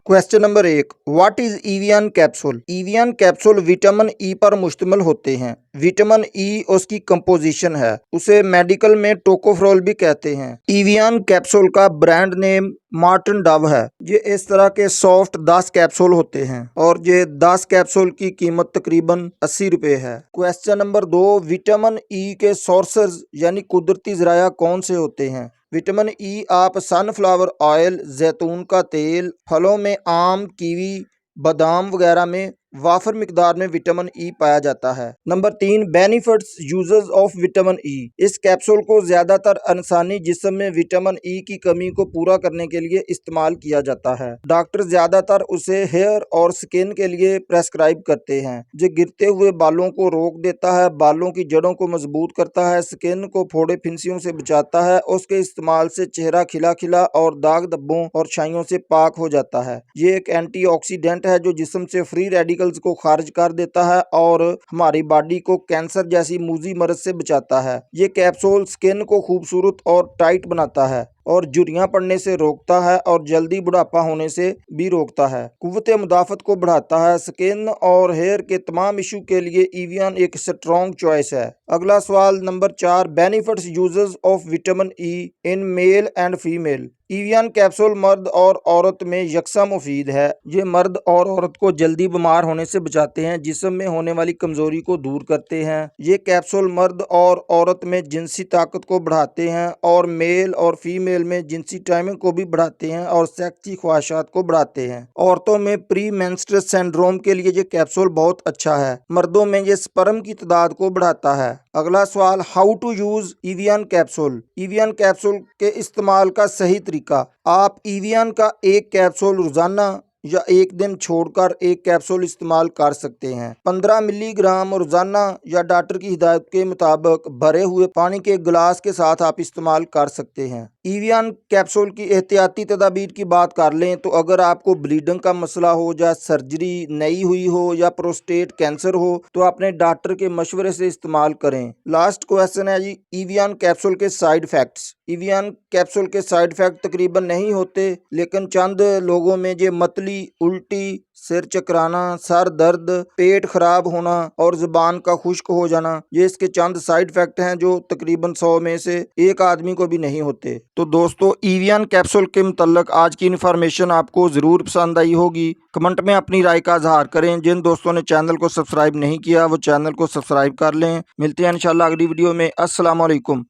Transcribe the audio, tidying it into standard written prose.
Question number 1, what is ईवियन capsule. Evion capsule vitamin E पर मुश्तमिल होते हैं। विटामिन ई उसकी कंपोजिशन है, उसे मेडिकल में टोकोफेरोल भी कहते हैं। ईवियन कैप्सूल का ब्रांड नेम मार्टिन डव है। ये इस तरह के सॉफ्ट 10 कैप्सूल होते हैं और ये 10 कैप्सूल की कीमत तकरीबन 80 रुपए है। क्वेश्चन नंबर 2, विटामिन ई के सोर्सेज यानी कुदरती ज़राया कौन से होते हैं। विटामिन ई आप सनफ्लावर ऑयल, जैतून का तेल, फलों में आम, कीवी, बादाम वगैरह में वाफर मिकदार में विटामिन ई पाया जाता है। Number 3, benefits uses of vitamin E. इस कैप्सूल को ज्यादातर इंसानी जिस्म में विटामिन ई की कमी को पूरा करने के लिए इस्तेमाल किया जाता है। डॉक्टर ज्यादातर उसे हेयर और स्किन के लिए प्रेस्क्राइब करते हैं। जो गिरते हुए बालों को रोक देता है, बालों की जड़ों को मजबूत करता है, स्किन को फोड़े फिंसियों से बचाता है। उसके इस्तेमाल से चेहरा खिला खिला और दाग धब्बों और छाइयों से पाक हो जाता है। ये एक एंटीऑक्सीडेंट है जो जिस्म से फ्री रेडिकल को खारिज कर देता है और हमारी बॉडी को कैंसर जैसी मूजी मर्ज से बचाता है। ये कैप्सूल स्किन को खूबसूरत और टाइट बनाता है और झुर्रियां पड़ने से रोकता है और जल्दी बुढ़ापा होने से भी रोकता है। कुव्वते मुदाफत को बढ़ाता है। स्किन और हेयर के तमाम इशू के लिए ईवियन एक स्ट्रॉन्ग चॉइस है। अगला सवाल number 4, benefits uses of vitamin E in male and female. ईवियन capsule मर्द और औरत में यकसा मुफीद है। ये मर्द और औरत को जल्दी बीमार होने से बचाते हैं, जिस्म में होने वाली कमजोरी को दूर करते हैं। ये कैप्सूल मर्द और औरत में जिनसी ताकत को बढ़ाते हैं और मेल और फीमेल में जिनसी टाइमिंग को भी बढ़ाते हैं और सेक्स की ख्वाहिशात को बढ़ाते हैं। औरतों में प्री मेंस्ट्रुअल सिंड्रोम के लिए ये कैप्सूल बहुत अच्छा है। मर्दों में ये स्पर्म की तादाद को बढ़ाता है। अगला सवाल, how to use Evion capsule. Evion capsule के इस्तेमाल का सही तरीका। आप ईवियन का एक कैप्सूल रोजाना या एक दिन छोड़कर एक कैप्सूल इस्तेमाल कर सकते हैं। 15 मिलीग्राम रोजाना या डॉक्टर की हिदायत के मुताबिक भरे हुए पानी के गिलास के साथ आप इस्तेमाल कर सकते हैं। ईवियन कैप्सूल की एहतियाती तदाबीर की बात कर लें तो अगर आपको ब्लीडिंग का मसला हो या सर्जरी नई हुई हो या प्रोस्टेट कैंसर हो तो अपने डॉक्टर के मशवरे से इस्तेमाल करें। लास्ट क्वेश्चन है जी, ईवियन कैप्सूल के साइड इफेक्ट्स। ईवियन कैप्सूल के साइड इफेक्ट तकरीबन नहीं होते, लेकिन चंद लोगों में ये मतली, उल्टी, सिर चकराना, सर दर्द, पेट खराब होना और जुबान का खुश्क हो जाना, ये इसके चंद साइड इफेक्ट हैं जो तकरीबन 100 में से एक आदमी को भी नहीं होते। तो दोस्तों, ईवियन कैप्सूल के मुतल्लक आज की इन्फॉर्मेशन आपको ज़रूर पसंद आई होगी। कमेंट में अपनी राय का इजहार करें। जिन दोस्तों ने चैनल को सब्सक्राइब नहीं किया वो चैनल को सब्सक्राइब कर लें। मिलते हैं इंशाल्लाह अगली वीडियो में। अस्सलाम वालेकुम।